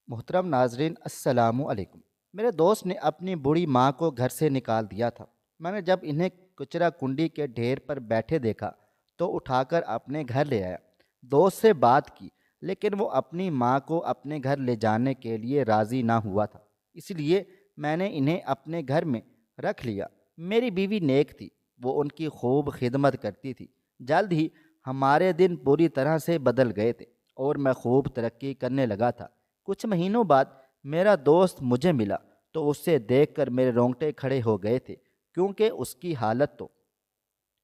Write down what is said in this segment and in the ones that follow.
محترم ناظرین السلام علیکم۔ میرے دوست نے اپنی بوڑھی ماں کو گھر سے نکال دیا تھا۔ میں نے جب انہیں کچرا کنڈی کے ڈھیر پر بیٹھے دیکھا تو اٹھا کر اپنے گھر لے آیا۔ دوست سے بات کی لیکن وہ اپنی ماں کو اپنے گھر لے جانے کے لیے راضی نہ ہوا تھا، اس لیے میں نے انہیں اپنے گھر میں رکھ لیا۔ میری بیوی نیک تھی، وہ ان کی خوب خدمت کرتی تھی۔ جلد ہی ہمارے دن پوری طرح سے بدل گئے تھے اور میں خوب ترقی کرنے لگا تھا۔ کچھ مہینوں بعد میرا دوست مجھے ملا تو اس سے دیکھ کر میرے رونگٹے کھڑے ہو گئے تھے، کیونکہ اس کی حالت تو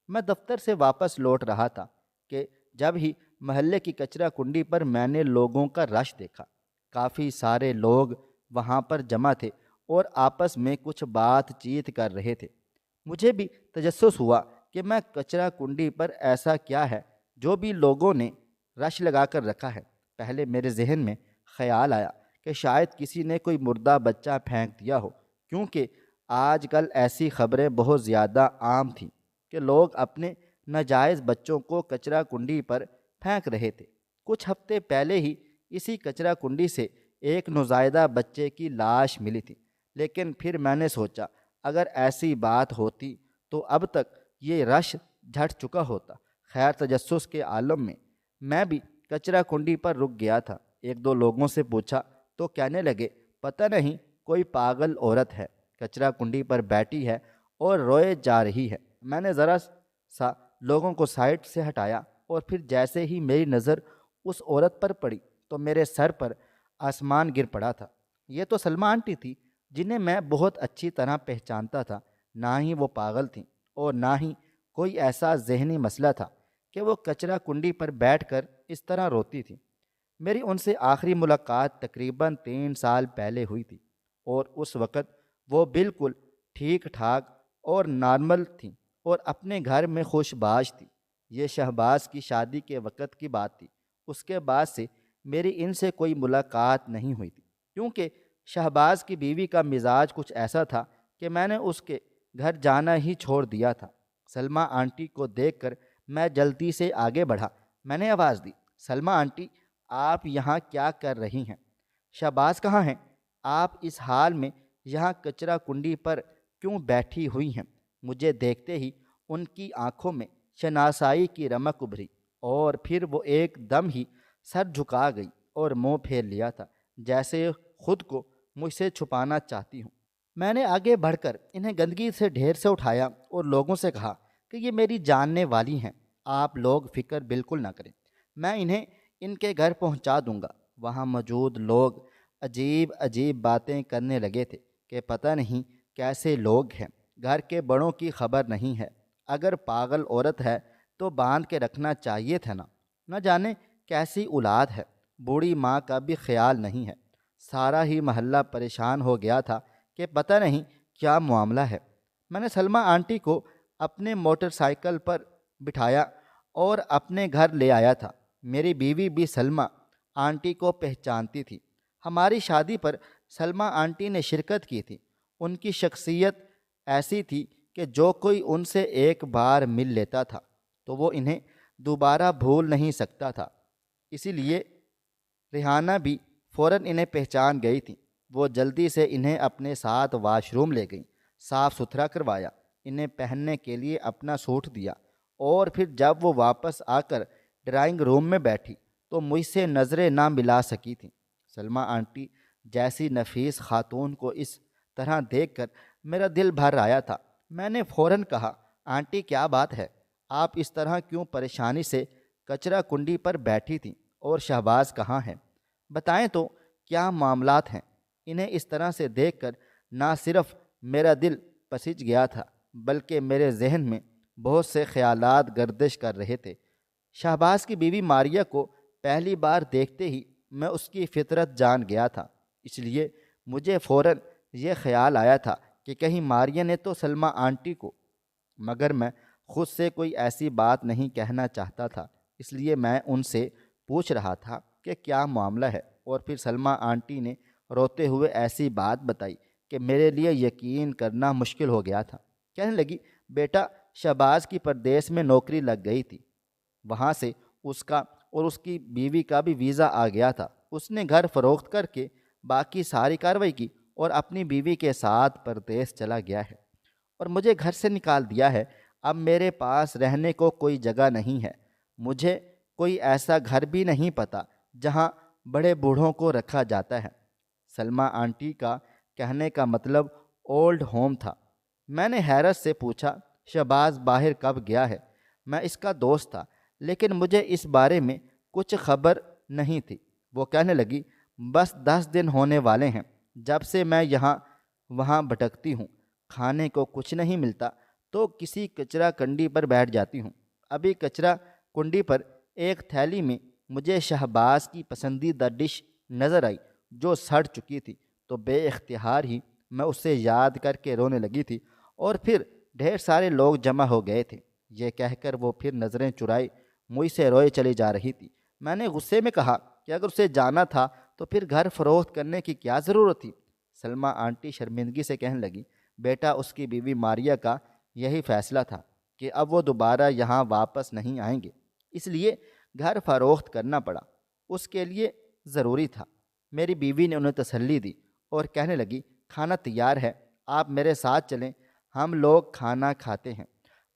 میں دفتر سے واپس لوٹ رہا تھا کہ جب ہی محلے کی کچرا کنڈی پر میں نے لوگوں کا رش دیکھا۔ کافی سارے لوگ وہاں پر جمع تھے اور آپس میں کچھ بات چیت کر رہے تھے۔ مجھے بھی تجسس ہوا کہ میں کچرا کنڈی پر ایسا کیا ہے جو بھی لوگوں نے رش لگا کر رکھا ہے۔ پہلے میرے ذہن میں خیال آیا کہ شاید کسی نے کوئی مردہ بچہ پھینک دیا ہو، کیونکہ آج کل ایسی خبریں بہت زیادہ عام تھیں کہ لوگ اپنے ناجائز بچوں کو کچرا کنڈی پر پھینک رہے تھے۔ کچھ ہفتے پہلے ہی اسی کچرا کنڈی سے ایک نوزائیدہ بچے کی لاش ملی تھی، لیکن پھر میں نے سوچا اگر ایسی بات ہوتی تو اب تک یہ رش جھٹ چکا ہوتا۔ خیر، تجسس کے عالم میں بھی کچرا کنڈی پر رک گیا تھا۔ ایک دو لوگوں سے پوچھا تو کہنے لگے پتہ نہیں کوئی پاگل عورت ہے، کچرا کنڈی پر بیٹھی ہے اور روئے جا رہی ہے۔ میں نے ذرا سا لوگوں کو سائڈ سے ہٹایا اور پھر جیسے ہی میری نظر اس عورت پر پڑی تو میرے سر پر آسمان گر پڑا تھا۔ یہ تو سلمیٰ آنٹی تھی، جنہیں میں بہت اچھی طرح پہچانتا تھا۔ نہ ہی وہ پاگل تھیں اور نہ ہی کوئی ایسا ذہنی مسئلہ تھا کہ وہ کچرا کنڈی پر بیٹھ کر اس طرح روتی تھی۔ میری ان سے آخری ملاقات تقریباً 3 سال پہلے ہوئی تھی اور اس وقت وہ بالکل ٹھیک ٹھاک اور نارمل تھیں اور اپنے گھر میں خوش باش تھی۔ یہ شہباز کی شادی کے وقت کی بات تھی۔ اس کے بعد سے میری ان سے کوئی ملاقات نہیں ہوئی تھی، کیونکہ شہباز کی بیوی کا مزاج کچھ ایسا تھا کہ میں نے اس کے گھر جانا ہی چھوڑ دیا تھا۔ سلمیٰ آنٹی کو دیکھ کر میں جلدی سے آگے بڑھا۔ میں نے آواز دی، سلمیٰ آنٹی، آپ یہاں کیا کر رہی ہیں؟ شہباز کہاں ہیں؟ آپ اس حال میں یہاں کچرا کنڈی پر کیوں بیٹھی ہوئی ہیں؟ مجھے دیکھتے ہی ان کی آنکھوں میں شناسائی کی رمق ابھری اور پھر وہ ایک دم ہی سر جھکا گئی اور منہ پھیر لیا تھا، جیسے خود کو مجھ سے چھپانا چاہتی ہوں۔ میں نے آگے بڑھ کر انہیں گندگی سے ڈھیر سے اٹھایا اور لوگوں سے کہا کہ یہ میری جاننے والی ہیں، آپ لوگ فکر بالکل نہ کریں، میں انہیں ان کے گھر پہنچا دوں گا۔ وہاں موجود لوگ عجیب عجیب باتیں کرنے لگے تھے کہ پتہ نہیں کیسے لوگ ہیں، گھر کے بڑوں کی خبر نہیں ہے، اگر پاگل عورت ہے تو باندھ کے رکھنا چاہیے تھا نا، نہ جانے کیسی اولاد ہے، بوڑھی ماں کا بھی خیال نہیں ہے۔ سارا ہی محلہ پریشان ہو گیا تھا کہ پتہ نہیں کیا معاملہ ہے۔ میں نے سلمیٰ آنٹی کو اپنے موٹر سائیکل پر بٹھایا اور اپنے گھر لے آیا تھا۔ میری بیوی بھی سلمیٰ آنٹی کو پہچانتی تھی۔ ہماری شادی پر سلمیٰ آنٹی نے شرکت کی تھی۔ ان کی شخصیت ایسی تھی کہ جو کوئی ان سے ایک بار مل لیتا تھا تو وہ انہیں دوبارہ بھول نہیں سکتا تھا۔ اسی لیے ریحانہ بھی فوراً انہیں پہچان گئی تھی۔ وہ جلدی سے انہیں اپنے ساتھ واش روم لے گئیں، صاف ستھرا کروایا، انہیں پہننے کے لیے اپنا سوٹ دیا اور پھر جب وہ واپس آ کر ڈرائنگ روم میں بیٹھی تو مجھ سے نظریں نہ ملا سکی تھیں۔ سلمیٰ آنٹی جیسی نفیس خاتون کو اس طرح دیکھ کر میرا دل بھر آیا تھا۔ میں نے فوراً کہا، آنٹی کیا بات ہے؟ آپ اس طرح کیوں پریشانی سے کچرا کنڈی پر بیٹھی تھیں؟ اور شہباز کہاں ہیں؟ بتائیں تو کیا معاملات ہیں؟ انہیں اس طرح سے دیکھ کر نہ صرف میرا دل پسج گیا تھا بلکہ میرے ذہن میں بہت سے خیالات گردش کر رہے تھے۔ شہباز کی بیوی ماریہ کو پہلی بار دیکھتے ہی میں اس کی فطرت جان گیا تھا، اس لیے مجھے فوراً یہ خیال آیا تھا کہ کہیں ماریہ نے تو سلمیٰ آنٹی کو، مگر میں خود سے کوئی ایسی بات نہیں کہنا چاہتا تھا، اس لیے میں ان سے پوچھ رہا تھا کہ کیا معاملہ ہے۔ اور پھر سلمیٰ آنٹی نے روتے ہوئے ایسی بات بتائی کہ میرے لیے یقین کرنا مشکل ہو گیا تھا۔ کہنے لگی، بیٹا شہباز کی پردیس میں نوکری لگ گئی تھی، وہاں سے اس کا اور اس کی بیوی کا بھی ویزا آ گیا تھا، اس نے گھر فروخت کر کے باقی ساری کارروائی کی اور اپنی بیوی کے ساتھ پردیس چلا گیا ہے اور مجھے گھر سے نکال دیا ہے۔ اب میرے پاس رہنے کو کوئی جگہ نہیں ہے۔ مجھے کوئی ایسا گھر بھی نہیں پتہ جہاں بڑے بوڑھوں کو رکھا جاتا ہے۔ سلمیٰ آنٹی کا کہنے کا مطلب اولڈ ہوم تھا۔ میں نے حیرت سے پوچھا، شہباز باہر کب گیا ہے؟ میں اس کا دوست تھا لیکن مجھے اس بارے میں کچھ خبر نہیں تھی۔ وہ کہنے لگی، بس 10 دن ہونے والے ہیں جب سے میں یہاں وہاں بھٹکتی ہوں۔ کھانے کو کچھ نہیں ملتا تو کسی کچرا کنڈی پر بیٹھ جاتی ہوں۔ ابھی کچرا کنڈی پر ایک تھیلی میں مجھے شہباز کی پسندیدہ ڈش نظر آئی جو سڑ چکی تھی، تو بے اختیار ہی میں اسے یاد کر کے رونے لگی تھی اور پھر ڈھیر سارے لوگ جمع ہو گئے تھے۔ یہ کہہ کر وہ پھر نظریں چرائے مجھ سے روئے چلی جا رہی تھی۔ میں نے غصے میں کہا کہ اگر اسے جانا تھا تو پھر گھر فروخت کرنے کی کیا ضرورت تھی؟ سلمیٰ آنٹی شرمندگی سے کہنے لگی، بیٹا اس کی بیوی ماریا کا یہی فیصلہ تھا کہ اب وہ دوبارہ یہاں واپس نہیں آئیں گے، اس لیے گھر فروخت کرنا پڑا۔ اس کے لیے ضروری تھا۔ میری بیوی نے انہیں تسلی دی اور کہنے لگی، کھانا تیار ہے، آپ میرے ساتھ چلیں، ہم لوگ کھانا کھاتے ہیں،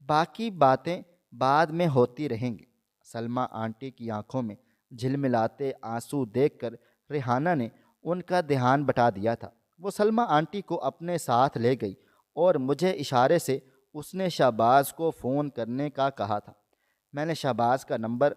باقی باتیں بعد میں ہوتی رہیں گی۔ سلمیٰ آنٹی کی آنکھوں میں جھلملاتے آنسو دیکھ کر ریحانہ نے ان کا دھیان بٹا دیا تھا۔ وہ سلمیٰ آنٹی کو اپنے ساتھ لے گئی اور مجھے اشارے سے اس نے شہباز کو فون کرنے کا کہا تھا۔ میں نے شہباز کا نمبر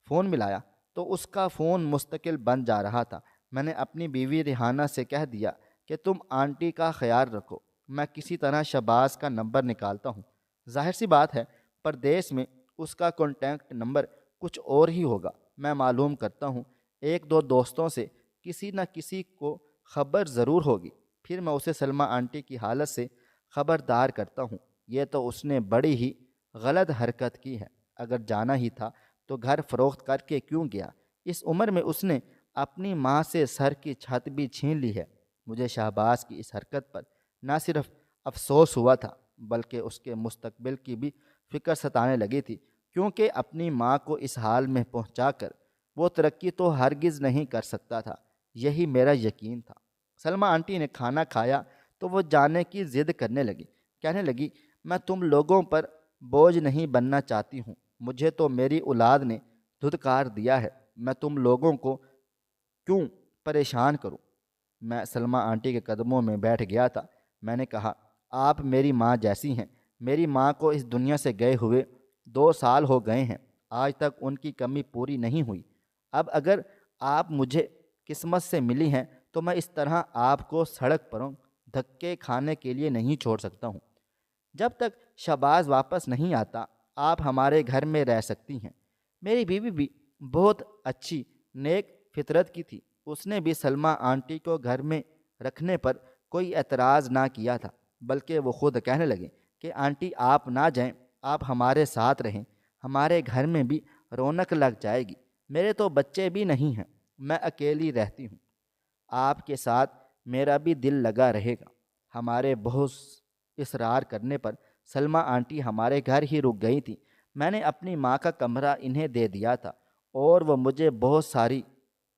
فون ملایا تو اس کا فون مستقل بند جا رہا تھا۔ میں نے اپنی بیوی ریحانہ سے کہہ دیا کہ تم آنٹی کا خیال رکھو، میں کسی طرح شہباز کا نمبر نکالتا ہوں۔ ظاہر سی بات ہے پردیس میں اس کا کانٹیکٹ نمبر کچھ اور ہی ہوگا۔ میں معلوم کرتا ہوں، ایک دو دوستوں سے کسی نہ کسی کو خبر ضرور ہوگی، پھر میں اسے سلمیٰ آنٹی کی حالت سے خبردار کرتا ہوں۔ یہ تو اس نے بڑی ہی غلط حرکت کی ہے۔ اگر جانا ہی تھا تو گھر فروخت کر کے کیوں گیا؟ اس عمر میں اس نے اپنی ماں سے سر کی چھت بھی چھین لی ہے۔ مجھے شہباز کی اس حرکت پر نہ صرف افسوس ہوا تھا بلکہ اس کے مستقبل کی بھی فکر ستانے لگی تھی، کیونکہ اپنی ماں کو اس حال میں پہنچا کر وہ ترقی تو ہرگز نہیں کر سکتا تھا، یہی میرا یقین تھا۔ سلمیٰ آنٹی نے کھانا کھایا تو وہ جانے کی ضد کرنے لگی، کہنے لگی، میں تم لوگوں پر بوجھ نہیں بننا چاہتی ہوں، مجھے تو میری اولاد نے دھتکار دیا ہے، میں تم لوگوں کو کیوں پریشان کروں؟ میں سلمیٰ آنٹی کے قدموں میں بیٹھ گیا تھا۔ میں نے کہا، آپ میری ماں جیسی ہیں۔ میری ماں کو اس دنیا سے گئے ہوئے 2 سال ہو گئے ہیں، آج تک ان کی کمی پوری نہیں ہوئی۔ اب اگر آپ مجھے قسمت سے ملی ہیں تو میں اس طرح آپ کو سڑک پروں دھکے کھانے کے لیے نہیں چھوڑ سکتا ہوں۔ جب تک شہباز واپس نہیں آتا آپ ہمارے گھر میں رہ سکتی ہیں۔ میری بیوی بھی بہت اچھی نیک فطرت کی تھی، اس نے بھی سلمیٰ آنٹی کو گھر میں رکھنے پر کوئی اعتراض نہ کیا تھا، بلکہ وہ خود کہنے لگے کہ آنٹی آپ نہ جائیں، آپ ہمارے ساتھ رہیں، ہمارے گھر میں بھی رونق لگ جائے گی۔ میرے تو بچے بھی نہیں ہیں، میں اکیلی رہتی ہوں، آپ کے ساتھ میرا بھی دل لگا رہے گا۔ ہمارے بہت اصرار کرنے پر سلمیٰ آنٹی ہمارے گھر ہی رک گئی تھی۔ میں نے اپنی ماں کا کمرہ انہیں دے دیا تھا اور وہ مجھے بہت ساری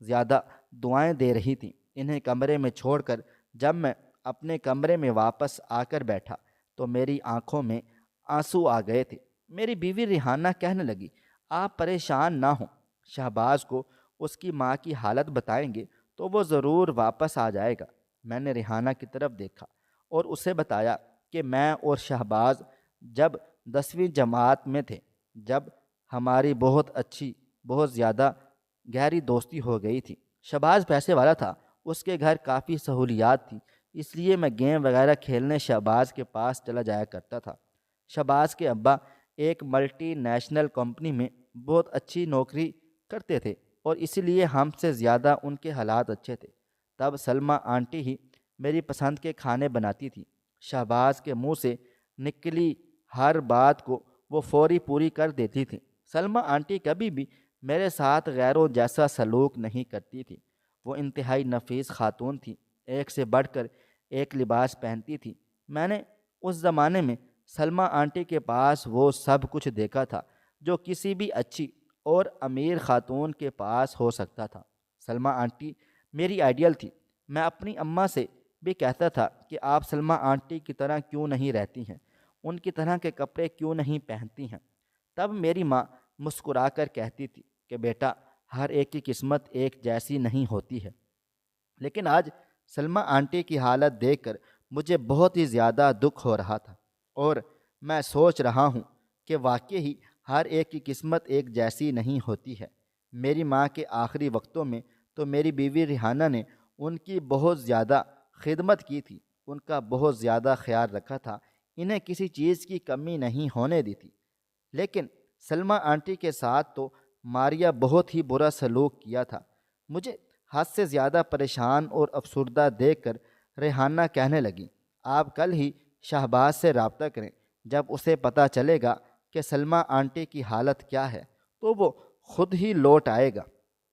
زیادہ دعائیں دے رہی تھیں۔ انہیں کمرے میں چھوڑ کر جب میں اپنے کمرے میں واپس آ کر بیٹھا تو میری آنکھوں میں آنسو آ گئے تھے۔ میری بیوی ریحانہ کہنے لگی، آپ پریشان نہ ہوں، شہباز کو اس کی ماں کی حالت بتائیں گے تو وہ ضرور واپس آ جائے گا۔ میں نے ریحانہ کی طرف دیکھا اور اسے بتایا کہ میں اور شہباز جب 10ویں جماعت میں تھے، جب ہماری بہت زیادہ گہری دوستی ہو گئی تھی۔ شہباز پیسے والا تھا، اس کے گھر کافی سہولیات تھیں، اس لیے میں گیم وغیرہ کھیلنے شہباز کے پاس چلا جایا کرتا تھا۔ شہباز کے ابا ایک ملٹی نیشنل کمپنی میں بہت اچھی نوکری کرتے تھے اور اسی لیے ہم سے زیادہ ان کے حالات اچھے تھے۔ تب سلمیٰ آنٹی ہی میری پسند کے کھانے بناتی تھی۔ شہباز کے منہ سے نکلی ہر بات کو وہ فوری پوری کر دیتی تھی۔ سلمیٰ آنٹی کبھی بھی میرے ساتھ غیروں جیسا سلوک نہیں کرتی تھی۔ وہ انتہائی نفیس خاتون تھی، ایک سے بڑھ کر ایک لباس پہنتی تھی۔ میں نے اس زمانے میں سلمیٰ آنٹی کے پاس وہ سب کچھ دیکھا تھا جو کسی بھی اچھی اور امیر خاتون کے پاس ہو سکتا تھا۔ سلمیٰ آنٹی میری آئیڈیل تھی، میں اپنی اماں سے بھی کہتا تھا کہ آپ سلمہ آنٹی کی طرح کیوں نہیں رہتی ہیں، ان کی طرح کے کپڑے کیوں نہیں پہنتی ہیں۔ تب میری ماں مسکرا کر کہتی تھی کہ بیٹا، ہر ایک کی قسمت ایک جیسی نہیں ہوتی ہے۔ لیکن آج سلمہ آنٹی کی حالت دیکھ کر مجھے بہت ہی زیادہ دکھ ہو رہا تھا، اور میں سوچ رہا ہوں کہ واقعی ہر ایک کی قسمت ایک جیسی نہیں ہوتی ہے۔ میری ماں کے آخری وقتوں میں تو میری بیوی ریحانہ نے ان کی بہت زیادہ خدمت کی تھی، ان کا بہت زیادہ خیال رکھا تھا، انہیں کسی چیز کی کمی نہیں ہونے دی تھی۔ لیکن سلمہ آنٹی کے ساتھ تو ماریا بہت ہی برا سلوک کیا تھا۔ مجھے حد سے زیادہ پریشان اور افسردہ دیکھ کر ریحانہ کہنے لگی، آپ کل ہی شہباز سے رابطہ کریں، جب اسے پتہ چلے گا کہ سلمہ آنٹی کی حالت کیا ہے تو وہ خود ہی لوٹ آئے گا۔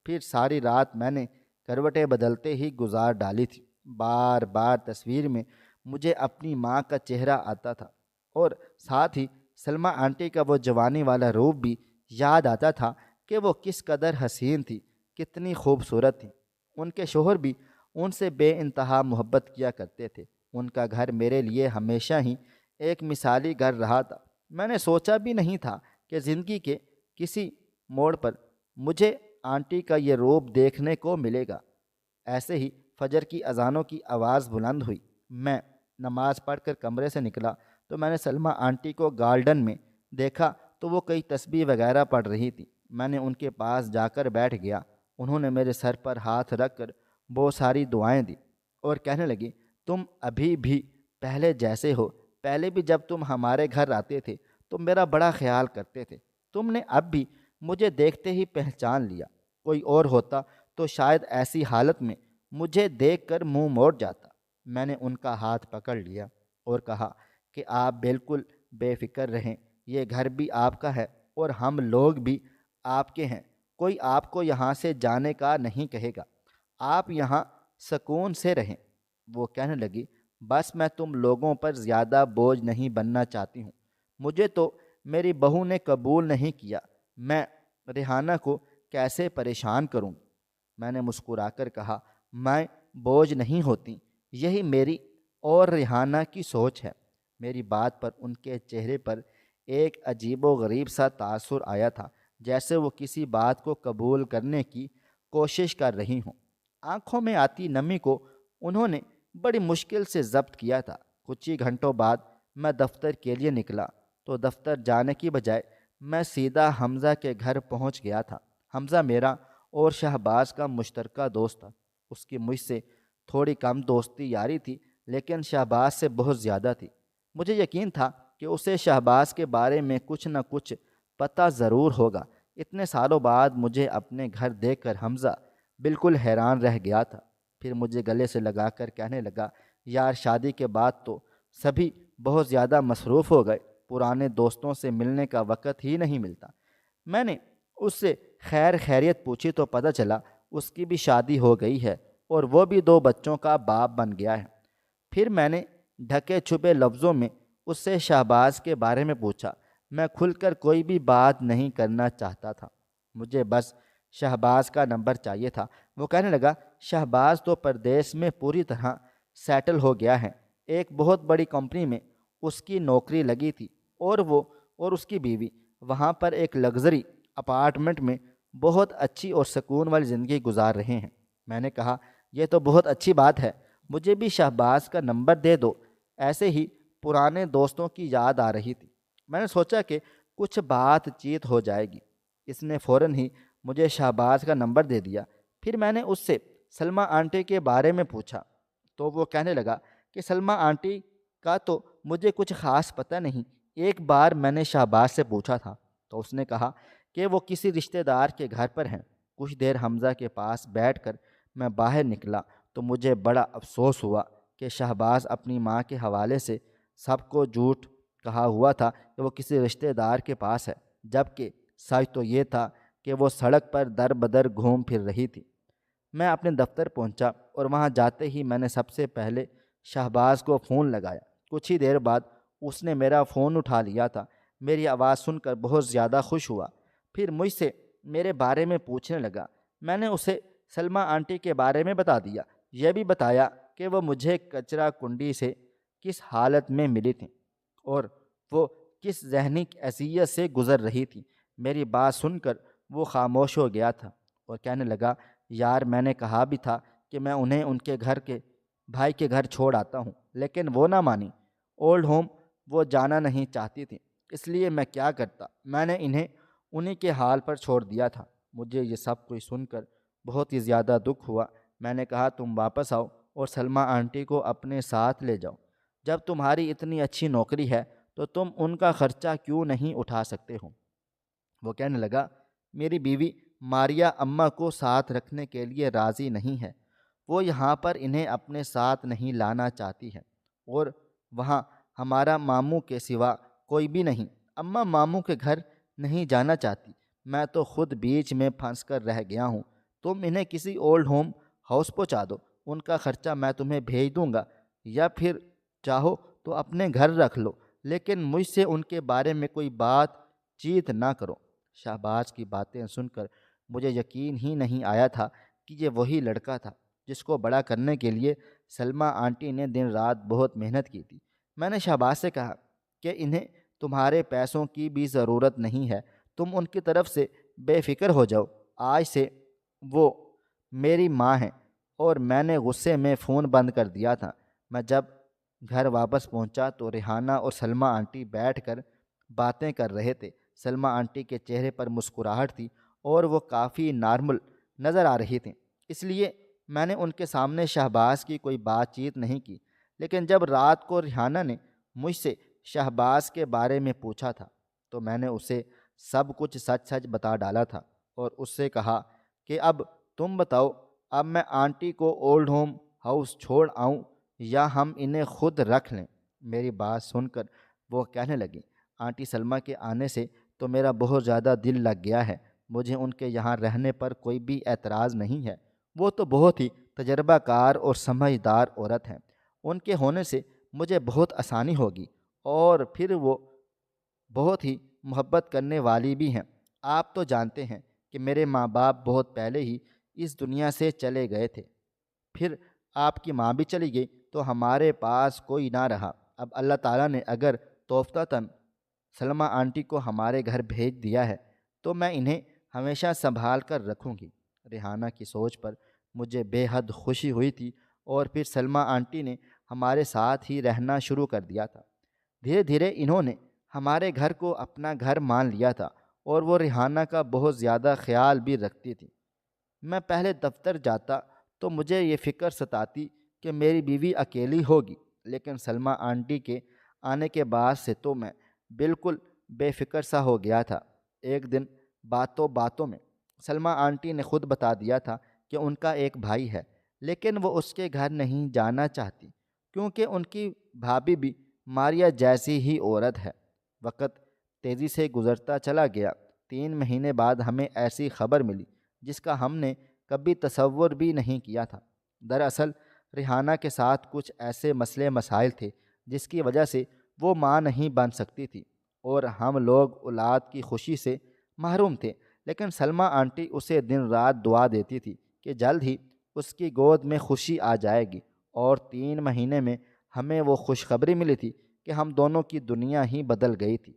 پھر ساری رات میں نے کروٹیں بدلتے ہی گزار ڈالی تھی۔ بار بار تصویر میں مجھے اپنی ماں کا چہرہ آتا تھا، اور ساتھ ہی سلمہ آنٹی کا وہ جوانی والا روپ بھی یاد آتا تھا کہ وہ کس قدر حسین تھی، کتنی خوبصورت تھی۔ ان کے شوہر بھی ان سے بے انتہا محبت کیا کرتے تھے۔ ان کا گھر میرے لیے ہمیشہ ہی ایک مثالی گھر رہا تھا۔ میں نے سوچا بھی نہیں تھا کہ زندگی کے کسی موڑ پر مجھے آنٹی کا یہ روپ دیکھنے کو ملے گا۔ ایسے ہی فجر کی اذانوں کی آواز بلند ہوئی۔ میں نماز پڑھ کر کمرے سے نکلا تو میں نے سلمہ آنٹی کو گارڈن میں دیکھا تو وہ کئی تسبیح وغیرہ پڑھ رہی تھی۔ میں نے ان کے پاس جا کر بیٹھ گیا۔ انہوں نے میرے سر پر ہاتھ رکھ کر بہت ساری دعائیں دی اور کہنے لگی، تم ابھی بھی پہلے جیسے ہو۔ پہلے بھی جب تم ہمارے گھر آتے تھے تو میرا بڑا خیال کرتے تھے۔ تم نے اب بھی مجھے دیکھتے ہی پہچان لیا۔ کوئی اور ہوتا تو شاید ایسی حالت میں مجھے دیکھ کر منہ موڑ جاتا۔ میں نے ان کا ہاتھ پکڑ لیا اور کہا کہ آپ بالکل بے فکر رہیں، یہ گھر بھی آپ کا ہے اور ہم لوگ بھی آپ کے ہیں۔ کوئی آپ کو یہاں سے جانے کا نہیں کہے گا، آپ یہاں سکون سے رہیں۔ وہ کہنے لگی، بس میں تم لوگوں پر زیادہ بوجھ نہیں بننا چاہتی ہوں، مجھے تو میری بہو نے قبول نہیں کیا، میں ریحانہ کو کیسے پریشان کروں؟ میں نے مسکرا کر کہا، میں بوجھ نہیں ہوتی، یہی میری اور ریحانہ کی سوچ ہے۔ میری بات پر ان کے چہرے پر ایک عجیب و غریب سا تاثر آیا تھا، جیسے وہ کسی بات کو قبول کرنے کی کوشش کر رہی ہوں۔ آنکھوں میں آتی نمی کو انہوں نے بڑی مشکل سے ضبط کیا تھا۔ کچھ ہی گھنٹوں بعد میں دفتر کے لیے نکلا تو دفتر جانے کی بجائے میں سیدھا حمزہ کے گھر پہنچ گیا تھا۔ حمزہ میرا اور شہباز کا مشترکہ دوست تھا۔ اس کی مجھ سے تھوڑی کم دوستی یاری تھی، لیکن شہباز سے بہت زیادہ تھی۔ مجھے یقین تھا کہ اسے شہباز کے بارے میں کچھ نہ کچھ پتہ ضرور ہوگا۔ اتنے سالوں بعد مجھے اپنے گھر دیکھ کر حمزہ بالکل حیران رہ گیا تھا۔ پھر مجھے گلے سے لگا کر کہنے لگا، یار شادی کے بعد تو سبھی بہت زیادہ مصروف ہو گئے، پرانے دوستوں سے ملنے کا وقت ہی نہیں ملتا۔ میں نے اس سے خیر خیریت پوچھی تو پتہ چلا اس کی بھی شادی ہو گئی ہے اور وہ بھی 2 بچوں کا باپ بن گیا ہے۔ پھر میں نے ڈھکے چھپے لفظوں میں اس سے شہباز کے بارے میں پوچھا۔ میں کھل کر کوئی بھی بات نہیں کرنا چاہتا تھا، مجھے بس شہباز کا نمبر چاہیے تھا۔ وہ کہنے لگا، شہباز تو پردیس میں پوری طرح سیٹل ہو گیا ہے، ایک بہت بڑی کمپنی میں اس کی نوکری لگی تھی، اور وہ اور اس کی بیوی وہاں پر ایک لگژری اپارٹمنٹ میں بہت اچھی اور سکون والی زندگی گزار رہے ہیں۔ میں نے کہا، یہ تو بہت اچھی بات ہے، مجھے بھی شہباز کا نمبر دے دو۔ ایسے ہی پرانے دوستوں کی یاد آ رہی تھی۔ میں نے سوچا کہ کچھ بات چیت ہو جائے گی۔ اس نے فوراً ہی مجھے شہباز کا نمبر دے دیا۔ پھر میں نے اس سے سلمہ آنٹی کے بارے میں پوچھا تو وہ کہنے لگا کہ سلمہ آنٹی کا تو مجھے کچھ خاص پتہ نہیں۔ ایک بار میں نے شہباز سے پوچھا تھا تو اس نے کہا کہ وہ کسی رشتہ دار کے گھر پر ہیں۔ کچھ دیر حمزہ کے پاس بیٹھ کر میں باہر نکلا تو مجھے بڑا افسوس ہوا کہ شہباز اپنی ماں کے حوالے سے سب کو جھوٹ کہا ہوا تھا کہ وہ کسی رشتہ دار کے پاس ہے، جبکہ سچ تو یہ تھا کہ وہ سڑک پر در بدر گھوم پھر رہی تھی۔ میں اپنے دفتر پہنچا اور وہاں جاتے ہی میں نے سب سے پہلے شہباز کو فون لگایا۔ کچھ ہی دیر بعد اس نے میرا فون اٹھا لیا تھا۔ میری آواز سن کر بہت زیادہ خوش ہوا، پھر مجھ سے میرے بارے میں پوچھنے لگا۔ میں نے اسے سلمہ آنٹی کے بارے میں بتا دیا۔ یہ بھی بتایا کہ وہ مجھے کچرا کنڈی سے کس حالت میں ملی تھیں اور وہ کس ذہنی اذیت سے گزر رہی تھی۔ میری بات سن کر وہ خاموش ہو گیا تھا اور کہنے لگا، یار میں نے کہا بھی تھا کہ میں انہیں ان کے گھر کے بھائی کے گھر چھوڑ آتا ہوں، لیکن وہ نہ مانی۔ اولڈ ہوم وہ جانا نہیں چاہتی تھی، اس لیے میں کیا کرتا، میں نے انہیں انہی کے حال پر چھوڑ دیا تھا۔ مجھے یہ سب کچھ سن کر بہت ہی زیادہ دکھ ہوا۔ میں نے کہا، تم واپس آؤ اور سلمہ آنٹی کو اپنے ساتھ لے جاؤ۔ جب تمہاری اتنی اچھی نوکری ہے تو تم ان کا خرچہ کیوں نہیں اٹھا سکتے ہو؟ وہ کہنے لگا، میری بیوی ماریا اماں کو ساتھ رکھنے کے لیے راضی نہیں ہے۔ وہ یہاں پر انہیں اپنے ساتھ نہیں لانا چاہتی ہے اور وہاں ہمارا ماموں کے سوا کوئی بھی نہیں۔ اماں ماموں کے گھر نہیں جانا چاہتی، میں تو خود بیچ میں پھنس کر رہ گیا ہوں۔ تم انہیں کسی اولڈ ہوم ہاؤس پہنچا دو، ان کا خرچہ میں تمہیں بھیج دوں گا، یا پھر چاہو تو اپنے گھر رکھ لو، لیکن مجھ سے ان کے بارے میں کوئی بات چیت نہ کرو۔ شہباز کی باتیں سن کر مجھے یقین ہی نہیں آیا تھا کہ یہ وہی لڑکا تھا جس کو بڑا کرنے کے لیے سلمہ آنٹی نے دن رات بہت محنت کی تھی۔ میں نے شہباز سے کہا کہ انہیں تمہارے پیسوں کی بھی ضرورت نہیں ہے، تم ان کی طرف سے بے فکر ہو جاؤ۔ آج سے وہ میری ماں ہیں۔ اور میں نے غصے میں فون بند کر دیا تھا۔ میں جب گھر واپس پہنچا تو ریحانہ اور سلمہ آنٹی بیٹھ کر باتیں کر رہے تھے۔ سلمہ آنٹی کے چہرے پر مسکراہٹ تھی اور وہ کافی نارمل نظر آ رہی تھیں، اس لیے میں نے ان کے سامنے شہباز کی کوئی بات چیت نہیں کی۔ لیکن جب رات کو ریحانہ نے مجھ سے شہباز کے بارے میں پوچھا تھا تو میں نے اسے سب کچھ سچ سچ بتا ڈالا تھا اور اس سے کہا کہ اب تم بتاؤ، اب میں آنٹی کو اولڈ ہوم ہاؤس چھوڑ آؤں یا ہم انہیں خود رکھ لیں؟ میری بات سن کر وہ کہنے لگی، آنٹی سلمہ کے آنے سے تو میرا بہت زیادہ دل لگ گیا ہے۔ مجھے ان کے یہاں رہنے پر کوئی بھی اعتراض نہیں ہے۔ وہ تو بہت ہی تجربہ کار اور سمجھدار عورت ہیں، ان کے ہونے سے مجھے بہت آسانی ہوگی، اور پھر وہ بہت ہی محبت کرنے والی بھی ہیں۔ آپ تو جانتے ہیں کہ میرے ماں باپ بہت پہلے ہی اس دنیا سے چلے گئے تھے، پھر آپ کی ماں بھی چلی گئی تو ہمارے پاس کوئی نہ رہا۔ اب اللہ تعالیٰ نے اگر توفتاً سلمہ آنٹی کو ہمارے گھر بھیج دیا ہے تو میں انہیں ہمیشہ سنبھال کر رکھوں گی۔ ریحانہ کی سوچ پر مجھے بے حد خوشی ہوئی تھی، اور پھر سلمہ آنٹی نے ہمارے ساتھ ہی رہنا شروع کر دیا تھا۔ دھیرے دھیرے انہوں نے ہمارے گھر کو اپنا گھر مان لیا تھا اور وہ ریحانہ کا بہت زیادہ خیال بھی رکھتی تھی۔ میں پہلے دفتر جاتا تو مجھے یہ فکر ستاتی کہ میری بیوی اکیلی ہوگی، لیکن سلمہ آنٹی کے آنے کے بعد سے تو میں بالکل بے فکر سا ہو گیا تھا۔ ایک دن باتوں باتوں میں سلمہ آنٹی نے خود بتا دیا تھا کہ ان کا ایک بھائی ہے، لیکن وہ اس کے گھر نہیں جانا چاہتی کیونکہ ان کی بھابھی بھی ماریا جیسی ہی عورت ہے۔ وقت تیزی سے گزرتا چلا گیا۔ 3 مہینے بعد ہمیں ایسی خبر ملی جس کا ہم نے کبھی تصور بھی نہیں کیا تھا۔ دراصل ریحانہ کے ساتھ کچھ ایسے مسئلے مسائل تھے جس کی وجہ سے وہ ماں نہیں بن سکتی تھی، اور ہم لوگ اولاد کی خوشی سے محروم تھے۔ لیکن سلمہ آنٹی اسے دن رات دعا دیتی تھی کہ جلد ہی اس کی گود میں خوشی آ جائے گی، اور 3 مہینے میں ہمیں وہ خوشخبری ملی تھی کہ ہم دونوں کی دنیا ہی بدل گئی تھی۔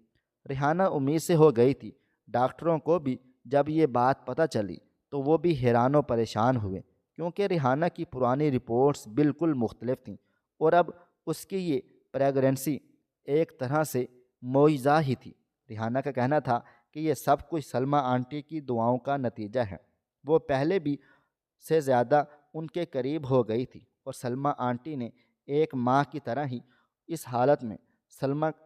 ریحانہ امید سے ہو گئی تھی۔ ڈاکٹروں کو بھی جب یہ بات پتہ چلی تو وہ بھی حیران و پریشان ہوئے، کیونکہ ریحانہ کی پرانی رپورٹس بالکل مختلف تھیں، اور اب اس کی یہ پریگننسی ایک طرح سے معجزہ ہی تھی۔ ریحانہ کا کہنا تھا کہ یہ سب کچھ سلمہ آنٹی کی دعاؤں کا نتیجہ ہے۔ وہ پہلے بھی سے زیادہ ان کے قریب ہو گئی تھی، اور سلمہ آنٹی نے ایک ماں کی طرح ہی اس حالت میں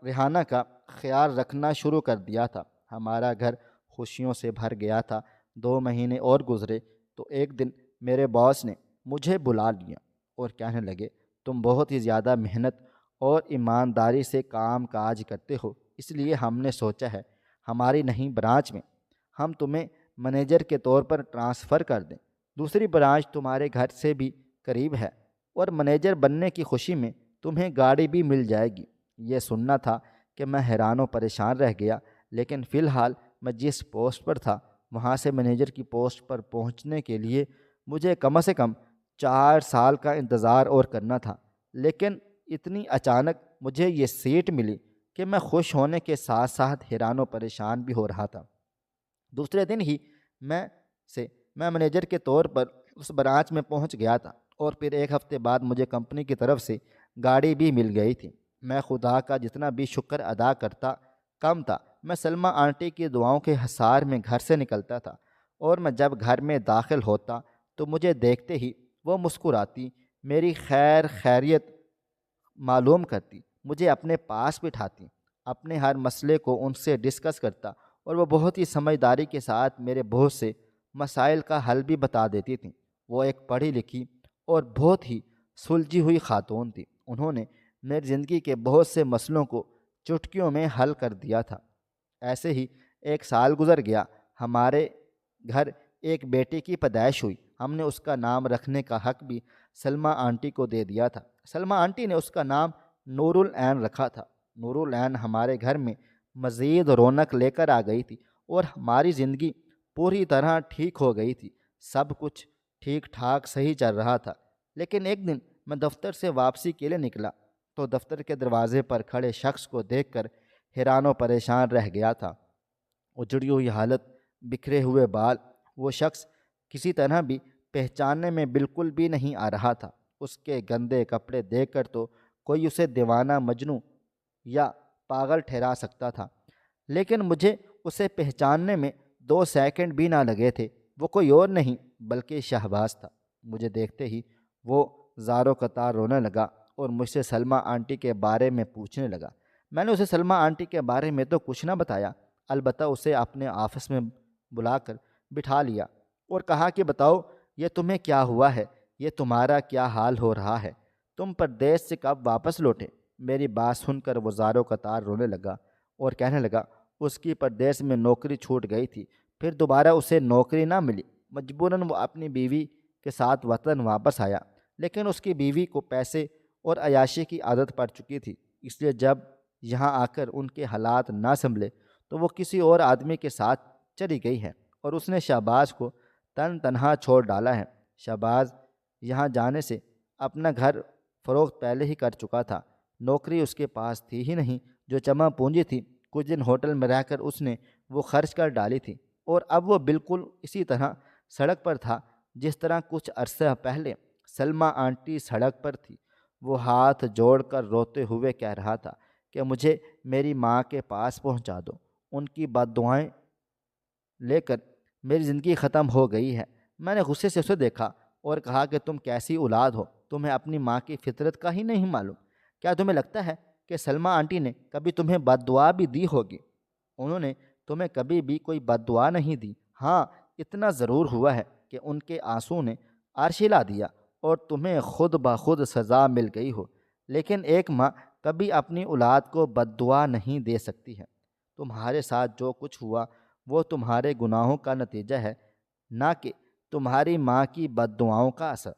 ریحانہ کا خیال رکھنا شروع کر دیا تھا۔ ہمارا گھر خوشیوں سے بھر گیا تھا۔ 2 مہینے اور گزرے تو ایک دن میرے باس نے مجھے بلا لیا اور کہنے لگے، تم بہت ہی زیادہ محنت اور ایمانداری سے کام کاج کرتے ہو، اس لیے ہم نے سوچا ہے ہماری نئی برانچ میں ہم تمہیں منیجر کے طور پر ٹرانسفر کر دیں۔ دوسری برانچ تمہارے گھر سے بھی قریب ہے، اور منیجر بننے کی خوشی میں تمہیں گاڑی بھی مل جائے گی۔ یہ سننا تھا کہ میں حیران و پریشان رہ گیا، لیکن فی الحال میں جس پوسٹ پر تھا وہاں سے منیجر کی پوسٹ پر پہنچنے کے لیے مجھے کم سے کم 4 سال کا انتظار اور کرنا تھا، لیکن اتنی اچانک مجھے یہ سیٹ ملی کہ میں خوش ہونے کے ساتھ ساتھ حیران و پریشان بھی ہو رہا تھا۔ دوسرے دن ہی میں میں منیجر کے طور پر اس برانچ میں پہنچ گیا تھا، اور پھر 1 ہفتے بعد مجھے کمپنی کی طرف سے گاڑی بھی مل گئی تھی۔ میں خدا کا جتنا بھی شکر ادا کرتا کم تھا۔ میں سلمیٰ آنٹی کی دعاؤں کے حصار میں گھر سے نکلتا تھا، اور میں جب گھر میں داخل ہوتا تو مجھے دیکھتے ہی وہ مسکراتی، میری خیر خیریت معلوم کرتی، مجھے اپنے پاس بٹھاتی، اپنے ہر مسئلے کو ان سے ڈسکس کرتا، اور وہ بہت ہی سمجھداری کے ساتھ میرے بہت سے مسائل کا حل بھی بتا دیتی تھیں۔ وہ ایک پڑھی لکھی اور بہت ہی سلجھی ہوئی خاتون تھی۔ انہوں نے میری زندگی کے بہت سے مسئلوں کو چٹکیوں میں حل کر دیا تھا۔ ایسے ہی 1 سال گزر گیا۔ ہمارے گھر ایک بیٹے کی پیدائش ہوئی۔ ہم نے اس کا نام رکھنے کا حق بھی سلمیٰ آنٹی کو دے دیا تھا۔ سلمیٰ آنٹی نے اس کا نام نور العین رکھا تھا۔ نور العین ہمارے گھر میں مزید رونق لے کر آ گئی تھی، اور ہماری زندگی پوری طرح ٹھیک ہو گئی تھی۔ سب کچھ ٹھیک ٹھاک صحیح چل رہا تھا، لیکن ایک دن میں دفتر سے واپسی کے لیے نکلا تو دفتر کے دروازے پر کھڑے شخص کو دیکھ کر حیران و پریشان رہ گیا تھا۔ اجڑی ہوئی حالت، بکھرے ہوئے بال، وہ شخص کسی طرح بھی پہچاننے میں بالکل بھی نہیں آ رہا تھا۔ اس کے گندے کپڑے دیکھ کر تو کوئی اسے دیوانہ، مجنوں یا پاگل ٹھہرا سکتا تھا، لیکن مجھے اسے پہچاننے میں 2 سیکنڈ بھی نہ لگے تھے۔ وہ کوئی اور نہیں بلکہ شہباز تھا۔ مجھے دیکھتے ہی وہ زاروں قطار رونے لگا اور مجھ سے سلمیٰ آنٹی کے بارے میں پوچھنے لگا۔ میں نے اسے سلمیٰ آنٹی کے بارے میں تو کچھ نہ بتایا، البتہ اسے اپنے آفس میں بلا کر بٹھا لیا اور کہا کہ بتاؤ، یہ تمہیں کیا ہوا ہے؟ یہ تمہارا کیا حال ہو رہا ہے؟ تم پردیس سے کب واپس لوٹے؟ میری بات سن کر وہ زاروں قطار رونے لگا اور کہنے لگا اس کی پردیس میں نوکری چھوٹ گئی تھی، پھر دوبارہ اسے نوکری نہ ملی۔ مجبوراً وہ اپنی بیوی کے ساتھ وطن واپس آیا، لیکن اس کی بیوی کو پیسے اور عیاشی کی عادت پڑ چکی تھی، اس لیے جب یہاں آ کر ان کے حالات نہ سنبھلے تو وہ کسی اور آدمی کے ساتھ چلی گئی ہے، اور اس نے شہباز کو تنہا چھوڑ ڈالا ہے۔ شہباز یہاں جانے سے اپنا گھر فروخت پہلے ہی کر چکا تھا، نوکری اس کے پاس تھی ہی نہیں، جو جمع پونجی تھی کچھ دن ہوٹل میں رہ کر اس نے وہ خرچ کر ڈالی تھی، اور اب وہ بالکل اسی طرح سڑک پر تھا جس طرح کچھ عرصہ پہلے سلمیٰ آنٹی سڑک پر تھی۔ وہ ہاتھ جوڑ کر روتے ہوئے کہہ رہا تھا کہ مجھے میری ماں کے پاس پہنچا دو، ان کی بد دعائیں لے کر میری زندگی ختم ہو گئی ہے۔ میں نے غصے سے اسے دیکھا اور کہا کہ تم کیسی اولاد ہو، تمہیں اپنی ماں کی فطرت کا ہی نہیں معلوم؟ کیا تمہیں لگتا ہے کہ سلمیٰ آنٹی نے کبھی تمہیں بد دعا بھی دی ہوگی؟ انہوں نے تمہیں کبھی بھی کوئی بد دعا نہیں دی۔ ہاں، اتنا ضرور ہوا ہے کہ ان کے آنسوں نے عرش ہلا دیا اور تمہیں خود بخود سزا مل گئی ہو، لیکن ایک ماں کبھی اپنی اولاد کو بد دعا نہیں دے سکتی ہے۔ تمہارے ساتھ جو کچھ ہوا وہ تمہارے گناہوں کا نتیجہ ہے، نہ کہ تمہاری ماں کی بد دعاؤں کا اثر۔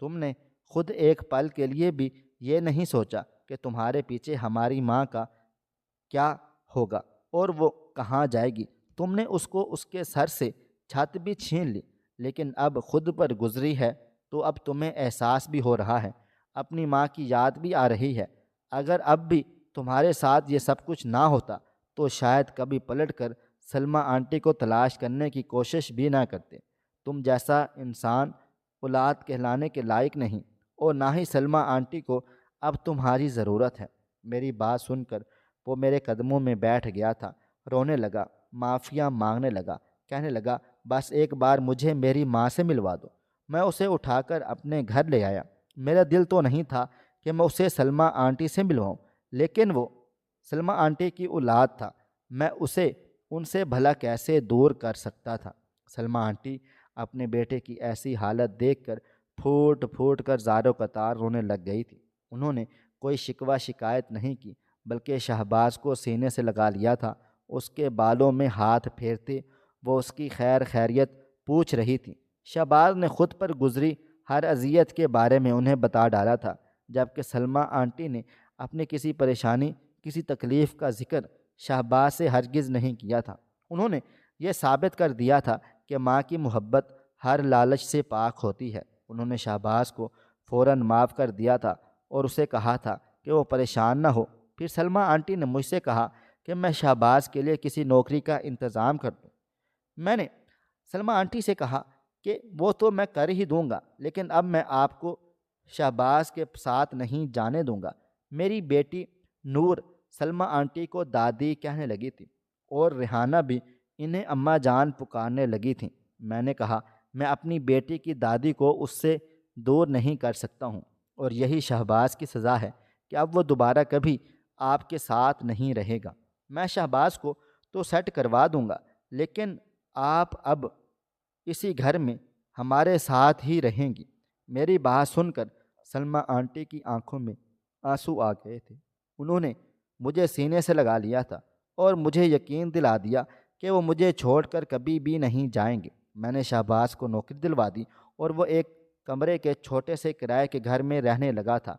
تم نے خود ایک پل کے لیے بھی یہ نہیں سوچا کہ تمہارے پیچھے ہماری ماں کا کیا ہوگا اور وہ کہاں جائے گی۔ تم نے اس کو اس کے سر سے چھت بھی چھین لی، لیکن اب خود پر گزری ہے تو اب تمہیں احساس بھی ہو رہا ہے، اپنی ماں کی یاد بھی آ رہی ہے۔ اگر اب بھی تمہارے ساتھ یہ سب کچھ نہ ہوتا تو شاید کبھی پلٹ کر سلمیٰ آنٹی کو تلاش کرنے کی کوشش بھی نہ کرتے۔ تم جیسا انسان اولاد کہلانے کے لائق نہیں، اور نہ ہی سلمیٰ آنٹی کو اب تمہاری ضرورت ہے۔ میری بات سن کر وہ میرے قدموں میں بیٹھ گیا تھا، رونے لگا، معافیاں مانگنے لگا، کہنے لگا بس ایک بار مجھے میری ماں سے ملوا دو۔ میں اسے اٹھا کر اپنے گھر لے آیا۔ میرا دل تو نہیں تھا کہ میں اسے سلمیٰ آنٹی سے ملواؤں، لیکن وہ سلمیٰ آنٹی کی اولاد تھا، میں اسے ان سے بھلا کیسے دور کر سکتا تھا۔ سلمیٰ آنٹی اپنے بیٹے کی ایسی حالت دیکھ کر پھوٹ پھوٹ کر زاروں قطار رونے لگ گئی تھی۔ انہوں نے کوئی شکوہ شکایت نہیں کی، بلکہ شہباز کو سینے سے لگا لیا تھا، اس کے بالوں میں ہاتھ پھیرتے وہ اس کی خیر خیریت پوچھ رہی تھی۔ شہباز نے خود پر گزری ہر اذیت کے بارے میں انہیں بتا ڈالا تھا، جبکہ سلمیٰ آنٹی نے اپنی کسی پریشانی، کسی تکلیف کا ذکر شہباز سے ہرگز نہیں کیا تھا۔ انہوں نے یہ ثابت کر دیا تھا کہ ماں کی محبت ہر لالچ سے پاک ہوتی ہے۔ انہوں نے شہباز کو فوراً معاف کر دیا تھا اور اسے کہا تھا کہ وہ پریشان نہ ہو۔ پھر سلمہ آنٹی نے مجھ سے کہا کہ میں شہباز کے لیے کسی نوکری کا انتظام کر دوں۔ میں نے سلمہ آنٹی سے کہا کہ وہ تو میں کر ہی دوں گا، لیکن اب میں آپ کو شہباز کے ساتھ نہیں جانے دوں گا۔ میری بیٹی نور سلمہ آنٹی کو دادی کہنے لگی تھی اور ریحانہ بھی انہیں اماں جان پکارنے لگی تھیں۔ میں نے کہا میں اپنی بیٹی کی دادی کو اس سے دور نہیں کر سکتا ہوں، اور یہی شہباز کی سزا ہے کہ اب وہ دوبارہ کبھی آپ کے ساتھ نہیں رہے گا۔ میں شہباز کو تو سیٹ کروا دوں گا، لیکن آپ اب اسی گھر میں ہمارے ساتھ ہی رہیں گی۔ میری بات سن کر سلمہ آنٹی کی آنکھوں میں آنسو آ گئے تھے۔ انہوں نے مجھے سینے سے لگا لیا تھا اور مجھے یقین دلا دیا کہ وہ مجھے چھوڑ کر کبھی بھی نہیں جائیں گے۔ میں نے شہباز کو نوکری دلوا دی اور وہ ایک کمرے کے چھوٹے سے کرائے کے گھر میں رہنے لگا تھا۔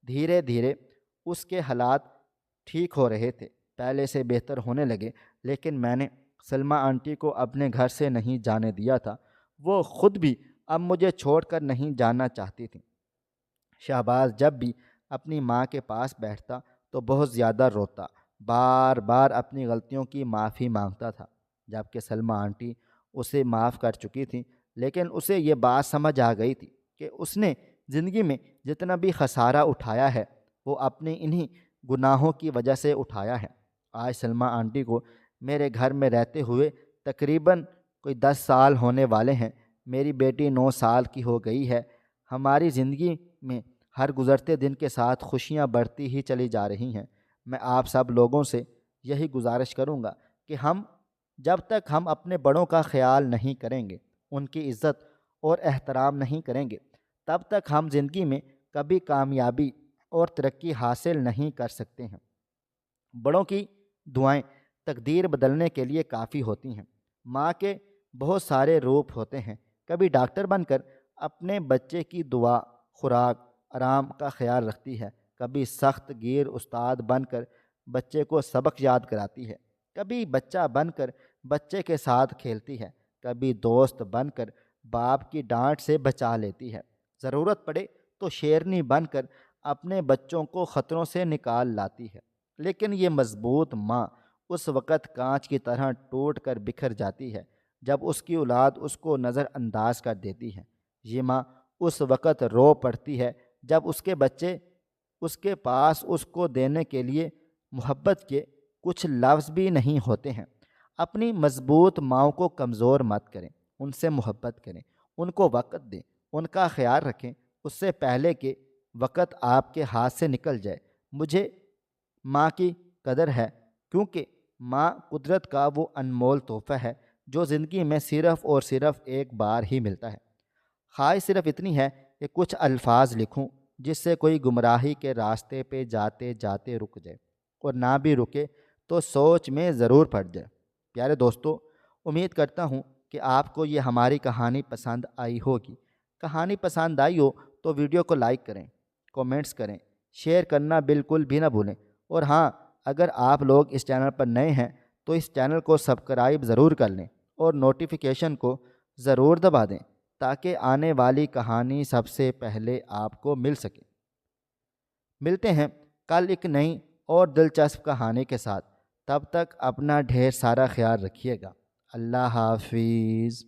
دھیرے دھیرے اس کے حالات ٹھیک ہو رہے تھے، پہلے سے بہتر ہونے لگے، لیکن میں نے سلمہ آنٹی کو اپنے گھر سے نہیں جانے دیا تھا۔ وہ خود بھی اب مجھے چھوڑ کر نہیں جانا چاہتی تھیں۔ شہباز جب بھی اپنی ماں کے پاس بیٹھتا تو بہت زیادہ روتا، بار بار اپنی غلطیوں کی معافی مانگتا تھا، جبکہ سلمہ آنٹی اسے معاف کر چکی تھیں، لیکن اسے یہ بات سمجھ آ گئی تھی کہ اس نے زندگی میں جتنا بھی خسارہ اٹھایا ہے وہ اپنے انہی گناہوں کی وجہ سے اٹھایا ہے۔ آج سلمہ آنٹی کو میرے گھر میں رہتے ہوئے تقریباً کوئی 10 سال ہونے والے ہیں۔ میری بیٹی 9 سال کی ہو گئی ہے۔ ہماری زندگی میں ہر گزرتے دن کے ساتھ خوشیاں بڑھتی ہی چلی جا رہی ہیں۔ میں آپ سب لوگوں سے یہی گزارش کروں گا کہ جب تک ہم اپنے بڑوں کا خیال نہیں کریں گے، ان کی عزت اور احترام نہیں کریں گے، تب تک ہم زندگی میں کبھی کامیابی اور ترقی حاصل نہیں کر سکتے ہیں۔ بڑوں کی دعائیں تقدیر بدلنے کے لیے کافی ہوتی ہیں۔ ماں کے بہت سارے روپ ہوتے ہیں، کبھی ڈاکٹر بن کر اپنے بچے کی دعا، خوراک، آرام کا خیال رکھتی ہے، کبھی سخت گیر استاد بن کر بچے کو سبق یاد کراتی ہے، کبھی بچہ بن کر بچے کے ساتھ کھیلتی ہے، کبھی دوست بن کر باپ کی ڈانٹ سے بچا لیتی ہے، ضرورت پڑے تو شیرنی بن کر اپنے بچوں کو خطروں سے نکال لاتی ہے۔ لیکن یہ مضبوط ماں اس وقت کانچ کی طرح ٹوٹ کر بکھر جاتی ہے جب اس کی اولاد اس کو نظر انداز کر دیتی ہے۔ یہ ماں اس وقت رو پڑتی ہے جب اس کے بچے اس کے پاس اس کو دینے کے لیے محبت کے کچھ لفظ بھی نہیں ہوتے ہیں۔ اپنی مضبوط ماؤں کو کمزور مت کریں، ان سے محبت کریں، ان کو وقت دیں، ان کا خیال رکھیں، اس سے پہلے کہ وقت آپ کے ہاتھ سے نکل جائے۔ مجھے ماں کی قدر ہے، کیونکہ ماں قدرت کا وہ انمول تحفہ ہے جو زندگی میں صرف اور صرف ایک بار ہی ملتا ہے۔ خواہش صرف اتنی ہے کہ کچھ الفاظ لکھوں جس سے کوئی گمراہی کے راستے پہ جاتے جاتے رک جائے، اور نہ بھی رکے تو سوچ میں ضرور پڑ جائے۔ پیارے دوستو، امید کرتا ہوں کہ آپ کو یہ ہماری کہانی پسند آئی ہوگی۔ کہانی پسند آئی ہو تو ویڈیو کو لائک کریں، کومنٹس کریں، شیئر کرنا بالکل بھی نہ بھولیں، اور ہاں، اگر آپ لوگ اس چینل پر نئے ہیں تو اس چینل کو سبسکرائب ضرور کر لیں اور نوٹیفیکیشن کو ضرور دبا دیں تاکہ آنے والی کہانی سب سے پہلے آپ کو مل سکے۔ ملتے ہیں کل ایک نئی اور دلچسپ کہانی کے ساتھ، تب تک اپنا ڈھیر سارا خیال رکھیے گا۔ اللہ حافظ۔